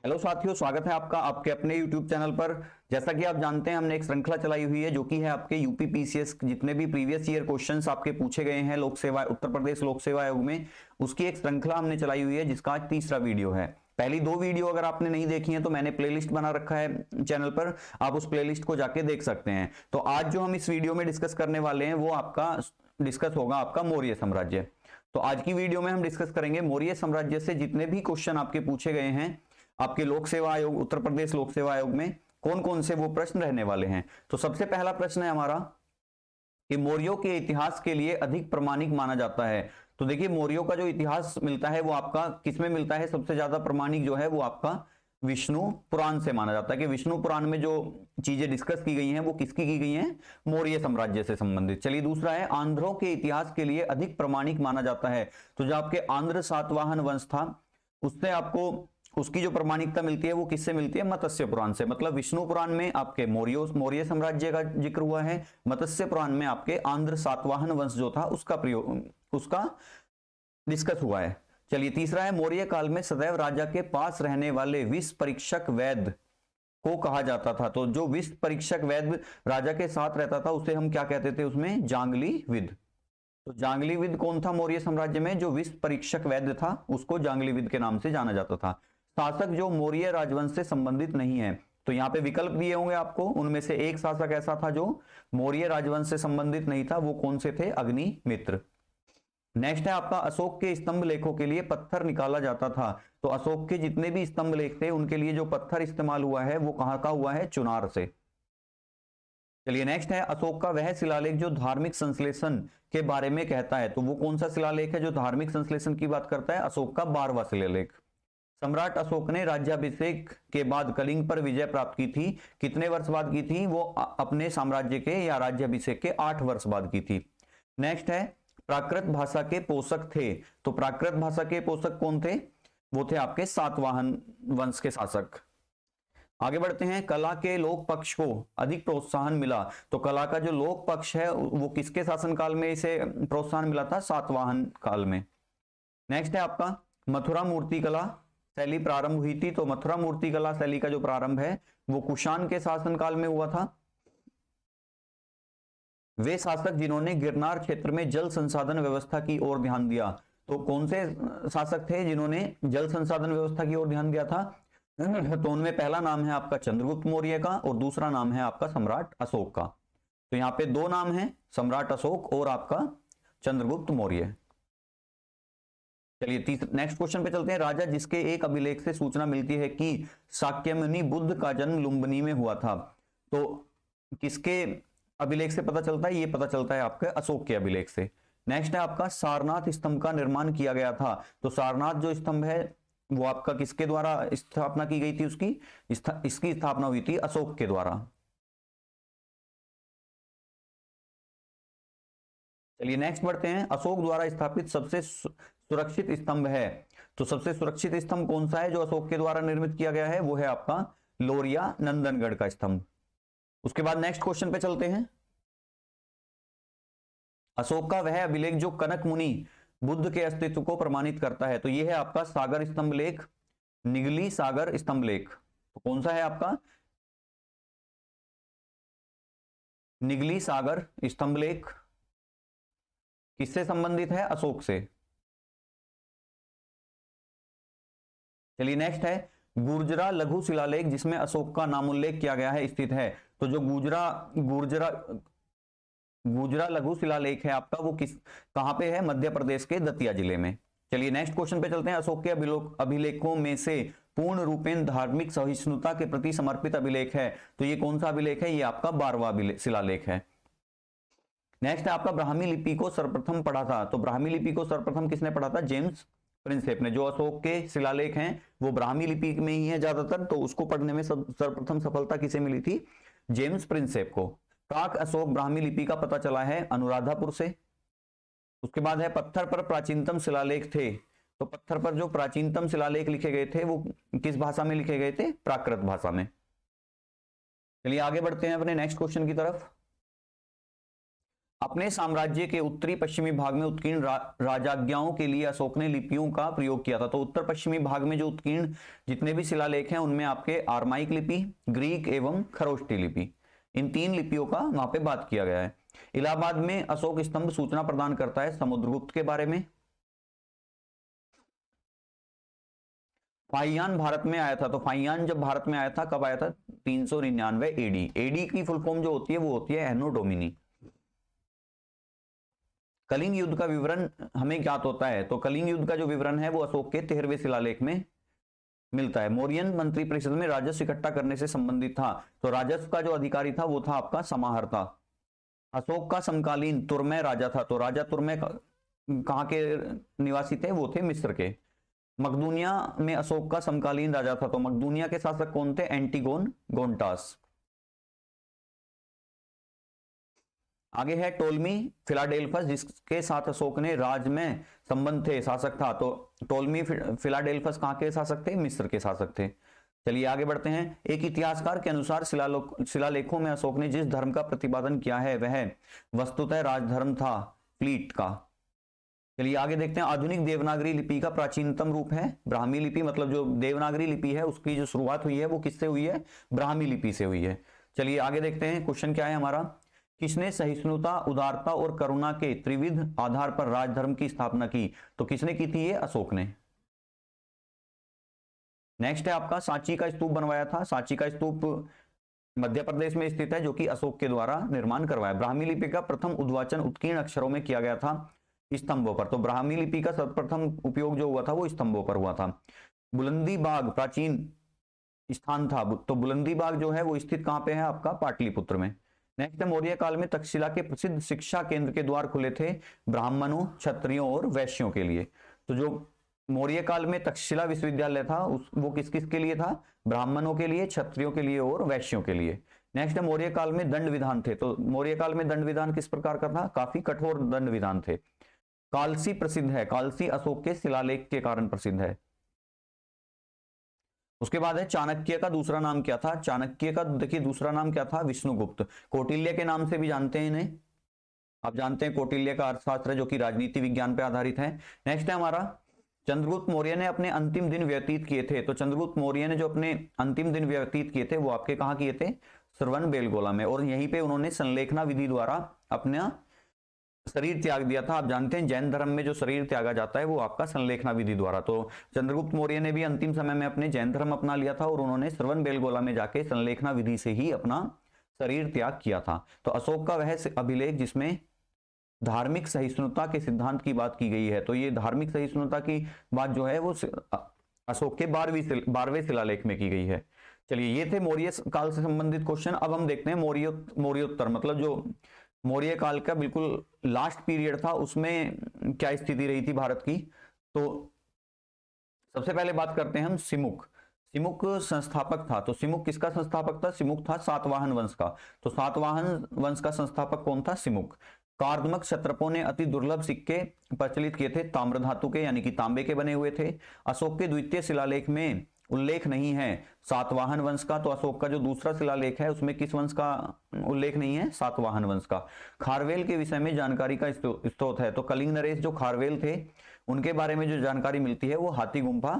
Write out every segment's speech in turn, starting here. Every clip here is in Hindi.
हेलो साथियों, स्वागत है आपका आपके अपने YouTube चैनल पर। जैसा कि आप जानते हैं, हमने एक श्रृंखला चलाई हुई है जो कि है आपके यूपी पीसीएस जितने भी प्रीवियस ईयर क्वेश्चंस आपके पूछे गए हैं लोक सेवा उत्तर प्रदेश लोक सेवा आयोग में, उसकी एक श्रृंखला हमने चलाई हुई है जिसका आज तीसरा वीडियो है। पहली दो वीडियो अगर आपने नहीं देखी है तो मैंने प्लेलिस्ट बना रखा है चैनल पर, आप उस प्लेलिस्ट को जाके देख सकते हैं। तो आज जो हम इस वीडियो में डिस्कस करने वाले हैं वो आपका डिस्कस होगा आपका मौर्य साम्राज्य। तो आज की वीडियो में हम डिस्कस करेंगे मौर्य साम्राज्य से जितने भी क्वेश्चन आपके पूछे गए हैं आपके लोक सेवा आयोग उत्तर प्रदेश लोक सेवा आयोग में, कौन कौन से वो प्रश्न रहने वाले हैं। तो सबसे पहला प्रश्न है हमारा कि मौर्यों के इतिहास के लिए अधिक प्रमाणिक माना जाता है। तो देखिए, मौर्यों का जो इतिहास मिलता है वो आपका किसमें मिलता है, सबसे ज्यादा प्रमाणिक जो है वो आपका विष्णु पुराण से माना जाता है। कि विष्णु पुराण में जो चीजें डिस्कस की गई हैं वो किसकी की गई हैं, मौर्य साम्राज्य से संबंधित। चलिए, दूसरा है आंध्रों के इतिहास के लिए अधिक प्रमाणिक माना जाता है। तो जो आपके आंध्र सातवाहन वंश था उससे आपको उसकी जो प्रमाणिकता मिलती है वो किससे मिलती है, मत्स्य पुराण से। मतलब विष्णु पुराण में आपके मौर्य साम्राज्य का जिक्र हुआ है, मत्स्य पुराण में आपके आंध्र सातवाहन वंश जो था उसका डिस्कस हुआ है। चलिए, तीसरा है मौर्य काल में सदैव राजा के पास रहने वाले विष परीक्षक वैद्य को कहा जाता था। तो जो विष परीक्षक वैद्य राजा के साथ रहता था उसे हम क्या कहते थे, उसमें जांगली विद। तो जांगली विद कौन था मौर्य साम्राज्य में, जो विष परीक्षक वैद्य था उसको जांगली विद के नाम से जाना जाता था। शासक जो मौर्य राजवंश से संबंधित नहीं है, तो यहां पे विकल्प दिए होंगे आपको, उनमें से एक शासक ऐसा था जो मौर्य राजवंश से संबंधित नहीं था, वो कौन से थे, अग्निमित्र। नेक्स्ट है आपका अशोक के स्तंभ लेखों के लिए पत्थर निकाला जाता था। तो अशोक के जितने भी स्तंभ लेख थे उनके लिए जो पत्थर इस्तेमाल हुआ है वो कहां का हुआ है, चुनार से। चलिए, नेक्स्ट है अशोक का वह शिलालेख जो धार्मिक संश्लेषण के बारे में कहता है। तो वो कौन सा शिलालेख है जो धार्मिक संश्लेषण की बात करता है, अशोक का 12वां शिलालेख। सम्राट अशोक ने राज्याभिषेक के बाद कलिंग पर विजय प्राप्त की थी, कितने वर्ष बाद की थी, वो अपने साम्राज्य के या राज्याभिषेक के 8 वर्ष बाद की थी। नेक्स्ट है प्राकृत भाषा के पोषक थे। तो प्राकृत भाषा के पोषक कौन थे, वो थे आपके सातवाहन वंश के शासक। आगे बढ़ते हैं, कला के लोक पक्ष को अधिक प्रोत्साहन मिला। तो कला का जो लोक पक्ष है वो किसके शासनकाल में इसे प्रोत्साहन मिला था, सातवाहन काल में। नेक्स्ट है आपका मथुरा मूर्तिकला शैली प्रारंभ हुई थी। तो मथुरा मूर्तिकला शैली का जो प्रारंभ है वो कुषाण के शासनकाल में हुआ था। वे शासक जिन्होंने गिरनार क्षेत्र में जल संसाधन व्यवस्था की ओर ध्यान दिया। तो कौन से शासक थे जिन्होंने जल संसाधन व्यवस्था की ओर ध्यान दिया था, तो उनमें पहला नाम है आपका चंद्रगुप्त मौर्य का और दूसरा नाम है आपका सम्राट अशोक का। तो यहाँ पे दो नाम है, सम्राट अशोक और आपका चंद्रगुप्त मौर्य। चलिए, नेक्स्ट क्वेश्चन पे चलते हैं। राजा जिसके एक अभिलेख से सूचना मिलती है कि शाक्यमुनि बुद्ध का जन्म लुम्बिनी में हुआ था। तो किसके अभिलेख से पता चलता है, ये पता चलता है आपके अशोक के अभिलेख से। नेक्स्ट है आपका सारनाथ स्तंभ का निर्माण किया गया था। तो सारनाथ जो स्तंभ है वो आपका किसके द्वारा स्थापना की गई थी, इसकी स्थापना हुई थी अशोक के द्वारा। चलिए, नेक्स्ट बढ़ते हैं, अशोक द्वारा स्थापित सबसे सुरक्षित स्तंभ है। तो सबसे सुरक्षित स्तंभ कौन सा है जो अशोक के द्वारा निर्मित किया गया है, वो है आपका लोरिया नंदनगढ़ का स्तंभ। उसके बाद नेक्स्ट क्वेश्चन पे चलते हैं, अशोक का वह अभिलेख जो कनक मुनि बुद्ध के अस्तित्व को प्रमाणित करता है। तो यह है आपका सागर स्तंभ लेख, निगली सागर स्तंभ लेख। तो कौन सा है आपका, निगली सागर स्तंभ लेख किससे संबंधित है, अशोक से। चलिए, नेक्स्ट है गुर्जरा लघु शिलालेख जिसमें अशोक का नामोल्लेख किया गया है, स्थित है। तो जो गुर्जरा लघु शिलालेख है आपका वो कहां पे है, मध्य प्रदेश के दतिया जिले में। चलिए, नेक्स्ट क्वेश्चन पे चलते हैं, अशोक के अभिलेखों में से पूर्ण रूपेण धार्मिक सहिष्णुता के प्रति समर्पित अभिलेख है। तो ये कौन सा अभिलेख है, ये आपका 12वां शिलालेख है। नेक्स्ट है आपका ब्राह्मी लिपि को सर्वप्रथम पढ़ा था। तो ब्राह्मी लिपि को सर्वप्रथम किसने पढ़ा था, जेम्स प्रिंसेप ने। जो अशोक के शिलालेख हैं वो ब्राह्मी लिपि में ही है ज्यादातर, तो उसको पढ़ने में सर्वप्रथम सफलता किसे मिली थी, जेम्स प्रिंसेप को। प्राक अशोक ब्राह्मी लिपि का पता चला है अनुराधापुर से। उसके बाद है पत्थर पर प्राचीनतम शिलालेख थे। तो पत्थर पर जो प्राचीनतम शिलालेख लिखे गए थे वो किस भाषा में लिखे गए थे, प्राकृत भाषा में। चलिए, आगे बढ़ते हैं अपने नेक्स्ट क्वेश्चन की तरफ। अपने साम्राज्य के उत्तरी पश्चिमी भाग में उत्कीर्ण राजाज्ञाओं के लिए अशोक ने लिपियों का प्रयोग किया था। तो उत्तर पश्चिमी भाग में जो उत्कीर्ण जितने भी शिलालेख हैं उनमें आपके आर्माइक लिपि, ग्रीक एवं खरोष्टी लिपि, इन 3 लिपियों का वहां पे बात किया गया है। इलाहाबाद में अशोक स्तंभ सूचना प्रदान करता है समुद्रगुप्त के बारे में। फाहियान भारत में आया था, तो फाहियान जब भारत में आया था, कब आया था? 399 एडी। एडी की फुल फॉर्म जो होती है वो होती है एनो डोमिनी। कलिंग युद्ध का विवरण हमें ज्ञात होता है, तो कलिंग युद्ध का जो विवरण है वो अशोक के 13वें शिलालेख में मिलता है। मौर्यन मंत्री परिषद में राजस्व इकट्ठा करने से संबंधित था, तो राजस्व का जो अधिकारी था वो था आपका समाहर्ता। अशोक का समकालीन तुर्मै राजा था, तो राजा तुर्मै कहां के निवासी थे? वो थे मिस्र के। मकदूनिया में अशोक का समकालीन राजा था, तो मकदूनिया के शासक कौन थे? एंटीगोन गोंटास। आगे है टोलमी फिलाडेल्फस, जिसके साथ अशोक ने राज में संबंध थे, शासक था। तो टोलमी फिलाडेल्फस कहां के शासक थे? मिस्र के शासक थे। चलिए आगे बढ़ते हैं। एक इतिहासकार के अनुसार शिलालेखों में अशोक ने जिस धर्म का प्रतिपादन किया है वह वस्तुतः राजधर्म था, प्लीट का। चलिए आगे देखते हैं। आधुनिक देवनागरी लिपि का प्राचीनतम रूप है ब्राह्मी लिपि, मतलब जो देवनागरी लिपि है उसकी जो शुरुआत हुई है वो किससे हुई है? ब्राह्मी लिपि से हुई है। चलिए आगे देखते हैं, क्वेश्चन क्या है हमारा। किसने सहिष्णुता, उदारता और करुणा के त्रिविध आधार पर राजधर्म की स्थापना की? तो किसने की थी? ये अशोक ने। नेक्स्ट है आपका सांची का स्तूप बनवाया था। सांची का स्तूप मध्य प्रदेश में स्थित है, जो कि अशोक के द्वारा निर्माण करवाया। ब्राह्मी लिपि का प्रथम उद्वाचन उत्कीर्ण अक्षरों में किया गया था स्तंभों पर, तो ब्राह्मी लिपि का सर्वप्रथम उपयोग जो हुआ था वो स्तंभों पर हुआ था। बुलंदी बाग प्राचीन स्थान था, तो बुलंदी बाग जो है वो स्थित कहां पे है? आपका पाटलिपुत्र में। नेक्स्ट है मौर्य काल में तक्षशिला के प्रसिद्ध शिक्षा केंद्र के द्वार खुले थे ब्राह्मणों, क्षत्रियों और वैश्यों के लिए। तो जो मौर्य काल में तक्षशिला विश्वविद्यालय था वो किस किस के लिए था? ब्राह्मणों के लिए, क्षत्रियों के लिए और वैश्यों के लिए। नेक्स्ट है मौर्य काल में दंड विधान थे, तो मौर्य काल में दंड विधान किस प्रकार का था? काफी कठोर दंड विधान थे। कालसी प्रसिद्ध है, कालसी अशोक के शिलालेख के कारण प्रसिद्ध है। उसके बाद है चाणक्य का दूसरा नाम क्या था? चाणक्य का देखिए दूसरा नाम क्या था? विष्णुगुप्त। कौटिल्य के नाम से भी जानते हैं इन्हें, आप जानते हैं कौटिल्य का अर्थशास्त्र जो कि राजनीति विज्ञान पर आधारित है। नेक्स्ट है हमारा चंद्रगुप्त मौर्य ने अपने अंतिम दिन व्यतीत किए थे, तो चंद्रगुप्त मौर्य ने जो अपने अंतिम दिन व्यतीत किए थे वो आपके कहां किए थे? श्रवण बेलगोला में, और यहीं पे उन्होंने संलेखना विधि द्वारा अपना शरीर त्याग दिया था। आप जानते हैं जैन धर्म में जो शरीर त्यागा जाता है वो आपका संलेखना विधि द्वारा, तो चंद्रगुप्त मौर्य ने भी अंतिम समय में अपने जैन धर्म अपना लिया था और उन्होंने श्रवण बेलगोला में जाके संलेखना विधि से ही अपना शरीर त्याग किया था। तो अशोक का वह अभिलेख जिसमें धार्मिक सहिष्णुता के सिद्धांत की बात की गई है, तो ये धार्मिक सहिष्णुता की बात जो है वो अशोक के 12वें शिलालेख में की गई है। चलिए ये थे मौर्य काल से संबंधित क्वेश्चन। अब हम देखते हैं मौर्योत्तर, मतलब जो मौर्य काल का बिल्कुल लास्ट पीरियड था उसमें क्या स्थिति रही थी भारत की। तो सबसे पहले बात करते हैं हम सिमुक। सिमुक संस्थापक था, तो सिमुक किसका संस्थापक था? सिमुक था सातवाहन वंश का। तो सातवाहन वंश का संस्थापक कौन था? सिमुक। कार्दमक क्षत्रपों ने अति दुर्लभ सिक्के प्रचलित किए थे, ताम्र धातु के यानी कि तांबे के बने हुए थे। अशोक के द्वितीय शिलालेख में उल्लेख नहीं है सातवाहन वंश का, तो अशोक का जो दूसरा शिलालेख है उसमें किस वंश का उल्लेख नहीं है? सातवाहन वंश का। खारवेल के विषय में जानकारी का स्रोत है, तो कलिंग नरेश जो खारवेल थे उनके बारे में जो जानकारी मिलती है वो हाथी गुम्फा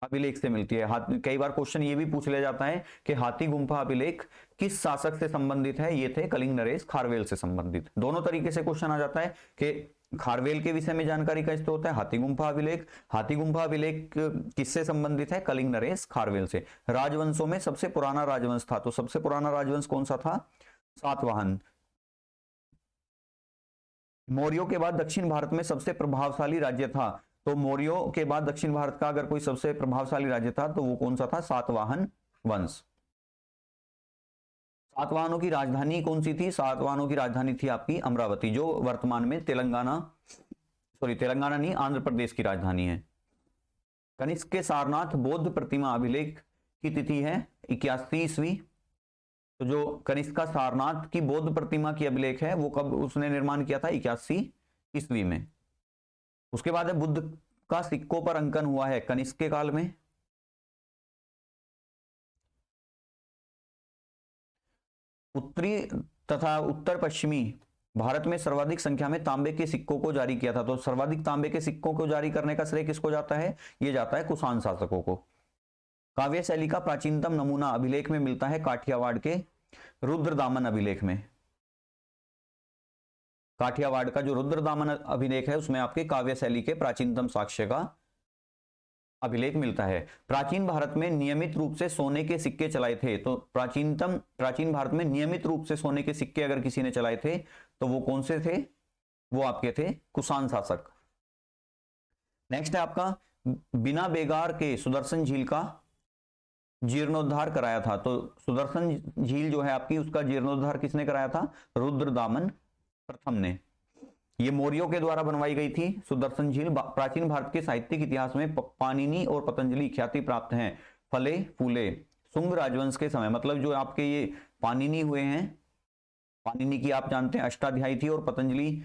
अभिलेख से मिलती है। कई बार क्वेश्चन ये भी पूछ लिया जाता है कि हाथी गुम्फा अभिलेख किस शासक से संबंधित है? ये थे कलिंग नरेश खारवेल से संबंधित। दोनों तरीके से क्वेश्चन आ जाता है कि खारवेल के विषय में जानकारी का स्रोत है हाथी गुम्फा अभिलेख, हाथी गुम्फा अभिलेख किससे संबंधित है? कलिंग नरेश खारवेल से। राजवंशों में सबसे पुराना राजवंश था, तो सबसे पुराना राजवंश कौन सा था? सातवाहन। मौर्यों के बाद दक्षिण भारत में सबसे प्रभावशाली राज्य था, तो मौर्यों के बाद दक्षिण भारत का अगर कोई सबसे प्रभावशाली राज्य था तो वो कौन सा था? सातवाहन वंश। सातवाहनों की राजधानी कौन सी थी? सातवाहनों की राजधानी थी आपकी अमरावती, जो वर्तमान में तेलंगाना नहीं, आंध्र प्रदेश की राजधानी है। कनिष्क के सारनाथ बौद्ध प्रतिमा अभिलेख की तिथि है 81 ईस्वी। तो जो कनिष्क का सारनाथ की बौद्ध प्रतिमा की अभिलेख है वो कब उसने निर्माण किया था? 81 ईस्वी में। उसके बाद है बुद्ध का सिक्कों पर अंकन हुआ है कनिष्क के काल में। उत्तरी तथा उत्तर पश्चिमी भारत में सर्वाधिक संख्या में तांबे के सिक्कों को जारी किया था? तो सर्वाधिक तांबे के सिक्कों को जारी करने का श्रेय किसको जाता है? ये जाता है कुषाण शासकों को। काव्य शैली का प्राचीनतम नमूना अभिलेख में मिलता है काठियावाड़ के रुद्रदामन अभिलेख में। काठियावाड़ का जो रुद्रदामन अभिलेख है उसमें आपके काव्य शैली के प्राचीनतम साक्ष्य का अभिलेख मिलता है। प्राचीन भारत में नियमित रूप से सोने के सिक्के चलाए थे? तो प्राचीन भारत में नियमित रूप से सोने के सिक्के अगर किसी ने चलाए थे तो वो कौन से थे? वो आपके थे कुषाण शासक। नेक्स्ट है आपका बिना बेगार के सुदर्शन झील का जीर्णोद्धार कराया था? तो सुदर्शन झील जो है आपकी, उसका जीर्णोद्धार किसने कराया था? रुद्रदामन प्रथम ने। ये मौर्यों के द्वारा बनवाई गई थी सुदर्शन झील। प्राचीन भारत के साहित्यिक इतिहास में पाणिनि और पतंजलि ख्याति प्राप्त हैं। फले फूले शुंग राजवंश के समय, मतलब जो आपके ये पाणिनि हुए हैं, पाणिनि की आप जानते हैं अष्टाध्यायी थी, और पतंजलि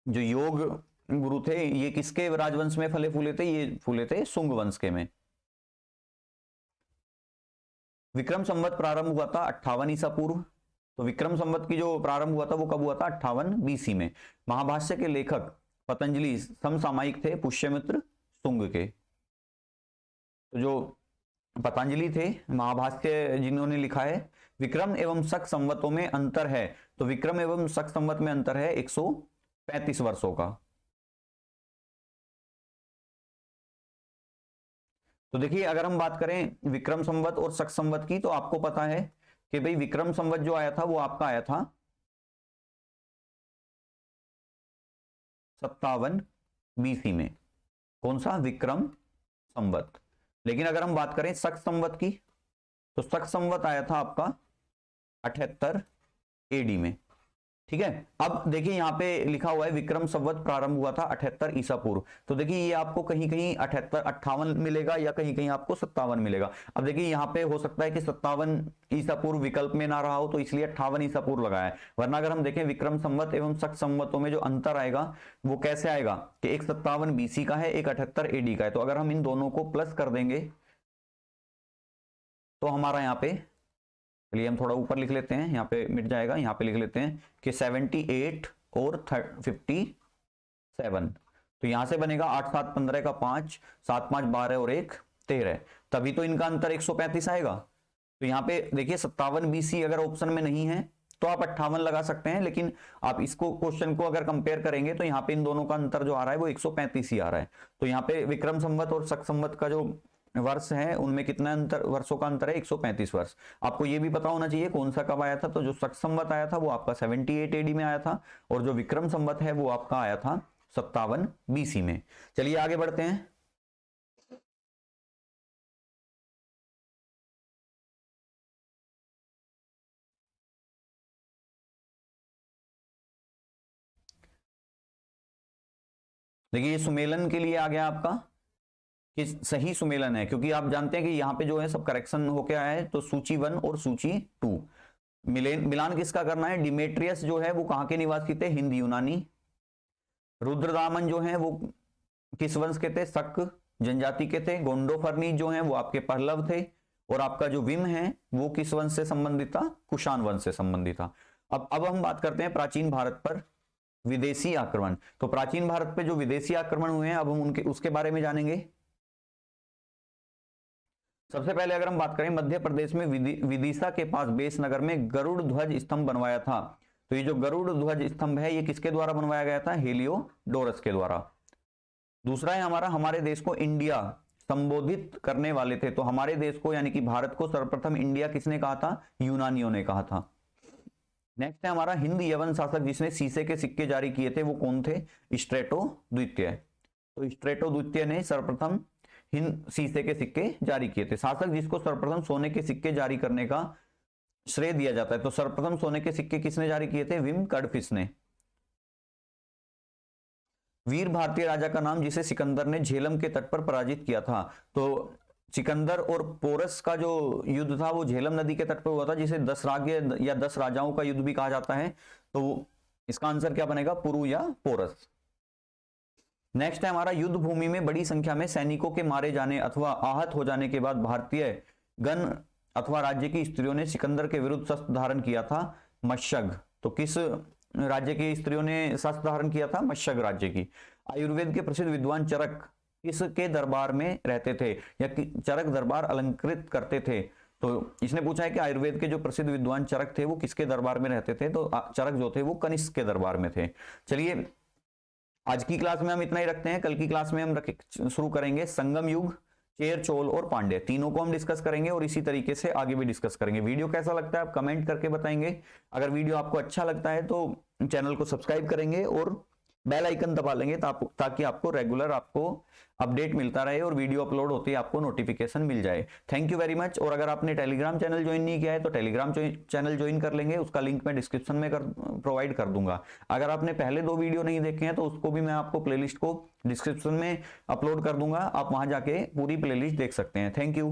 जो योग गुरु थे ये किसके राजवंश में फले फूले थे? ये फूले थे शुंग वंश के में। विक्रम संवत प्रारंभ हुआ था 58 ईसा पूर्व। तो विक्रम संवत की जो प्रारंभ हुआ था वो कब हुआ था? 58 BC में। महाभाष्य के लेखक पतंजलि समसामयिक थे पुष्यमित्र शुंग के। तो जो पतंजलि थे महाभाष्य जिन्होंने लिखा है, विक्रम एवं शक संवतों में अंतर है। तो विक्रम एवं शक संवत में अंतर है 135 वर्षों का। तो देखिए अगर हम बात करें विक्रम संवत और शक संवत की, तो आपको पता है कि भाई विक्रम संवत जो आया था वो आपका आया था 57 BC में। कौन सा? विक्रम संवत। लेकिन अगर हम बात करें शक संवत की, तो शक संवत आया था आपका 78 AD में। ठीक है, अब देखिए यहां पे लिखा हुआ है विक्रम संवत प्रारंभ हुआ था 78 ईसा पूर्व। तो देखिए ये आपको कहीं कहीं 58 मिलेगा या कहीं कहीं आपको 57 मिलेगा। अब देखिए यहाँ पे हो सकता है कि 57 ईसा पूर्व विकल्प में ना रहा हो, तो इसलिए 58 ईसा पूर्व लगाया है। वरना अगर हम देखें विक्रम संवत एवं शक संवतों में जो अंतर आएगा वो कैसे आएगा कि एक 57 BC का है, एक 78 AD का है। तो अगर हम इन दोनों को प्लस कर देंगे तो हमारा यहाँ पे, चलिए हम थोड़ा ऊपर लिख लेते हैं, यहाँ पे मिट जाएगा, यहाँ पे लिख लेते हैं कि 78 और 57। तो यहां से बनेगा 8 7 15 का 5, 7 5 12 और 1 13, तभी तो इनका अंतर 135 आएगा। तो यहाँ पे देखिए 57 BC अगर ऑप्शन में नहीं है तो आप 58 लगा सकते हैं, लेकिन आप इसको क्वेश्चन को अगर कंपेयर करेंगे तो यहाँ पे इन दोनों का अंतर जो आ रहा है वो 135 ही आ रहा है। तो यहाँ पे विक्रम संवत और शक संवत का जो वर्ष है उनमें कितना अंतर, वर्षों का अंतर है 135 वर्ष। आपको ये भी पता होना चाहिए कौन सा कब आया था। तो जो शक संवत आया था वो आपका 78 AD में आया था, और जो विक्रम संवत है वो आपका आया था 57 BC में। चलिए आगे बढ़ते हैं। देखिए ये सुमेलन के लिए आ गया आपका कि सही सुमेलन है, क्योंकि आप जानते हैं कि यहाँ पे जो है सब करेक्शन होके आया है। तो सूची 1 और सूची 2 मिलान किसका करना है? डिमेट्रियस जो है वो कहाँ के निवासी थे? हिंद यूनानी। रुद्रदामन जो है वो किस वंश के थे? शक जनजाति के थे। गोंडोफर्नी जो है वो आपके पहलव थे, और आपका जो विम है वो किस वंश से संबंधित था? कुषाण वंश से संबंधित था। अब हम बात करते हैं प्राचीन भारत पर विदेशी आक्रमण। तो प्राचीन भारत पे जो विदेशी आक्रमण हुए हैं अब हम उसके बारे में जानेंगे। सबसे पहले अगर हम बात करें मध्य प्रदेश में विदिशा के पास बेस नगर में गरुड़ ध्वज स्तंभ बनवाया था। तो ये जो गरुड़ ध्वज स्तंभ है ये किसके द्वारा बनवाया गया था? हेलियोडोरस के द्वारा। दूसरा है हमारा, हमारे देश को इंडिया संबोधित करने वाले थे। तो हमारे देश को यानी कि भारत को सर्वप्रथम इंडिया किसने कहा था? यूनानियों ने कहा था। नेक्स्ट है हमारा, हिंद यवन शासक जिसने शीशे के सिक्के जारी किए थे वो कौन थे? स्ट्रेटो द्वितीय। तो स्ट्रेटो द्वितीय ने सर्वप्रथम हिंद शीशे के सिक्के जारी किए थे। शासक जिसको सर्वप्रथम सोने के सिक्के जारी करने का श्रेय दिया जाता है। तो सर्वप्रथम सोने के सिक्के किसने जारी किए थे? विम कडफिस ने। वीर भारतीय राजा का नाम जिसे सिकंदर ने झेलम के तट पर पराजित किया था। तो सिकंदर और पोरस का जो युद्ध था वो झेलम नदी के तट पर हुआ था, जिसे 10 राज्य या 10 राजाओं का युद्ध भी कहा जाता है। तो इसका आंसर क्या बनेगा? पुरु या पोरस। नेक्स्ट है हमारा, युद्ध भूमि में बड़ी संख्या में सैनिकों के मारे जाने अथवा आहत हो जाने के बाद भारतीय गण अथवा राज्य की स्त्रियों ने सिकंदर के विरुद्ध शस्त्र धारण किया था। मशग। तो किस राज्य की स्त्रियों ने शास्त्र धारण किया था? मशग राज्य की। आयुर्वेद के प्रसिद्ध विद्वान चरक किसके दरबार में रहते थे, या चरक दरबार अलंकृत करते थे? तो इसने पूछा है कि आयुर्वेद के जो प्रसिद्ध विद्वान चरक थे वो किसके दरबार में रहते थे? तो चरक जो थे वो कनिष्क के दरबार में थे। चलिए आज की क्लास में हम इतना ही रखते हैं। कल की क्लास में हम शुरू करेंगे संगम युग, चेर, चोल और पांड्य, तीनों को हम डिस्कस करेंगे और इसी तरीके से आगे भी डिस्कस करेंगे। वीडियो कैसा लगता है आप कमेंट करके बताएंगे। अगर वीडियो आपको अच्छा लगता है तो चैनल को सब्सक्राइब करेंगे और बेल आइकन दबा लेंगे ताकि आपको रेगुलर अपडेट मिलता रहे और वीडियो अपलोड होते ही आपको नोटिफिकेशन मिल जाए। Thank you very much. और अगर आपने टेलीग्राम चैनल ज्वाइन नहीं किया है तो टेलीग्राम चैनल ज्वाइन कर लेंगे, उसका लिंक मैं डिस्क्रिप्शन में प्रोवाइड कर दूंगा। अगर आपने पहले 2 वीडियो नहीं देखे हैं तो उसको भी मैं आपको प्लेलिस्ट को डिस्क्रिप्शन में अपलोड कर दूंगा, आप वहां जाके पूरी प्लेलिस्ट देख सकते हैं। Thank you.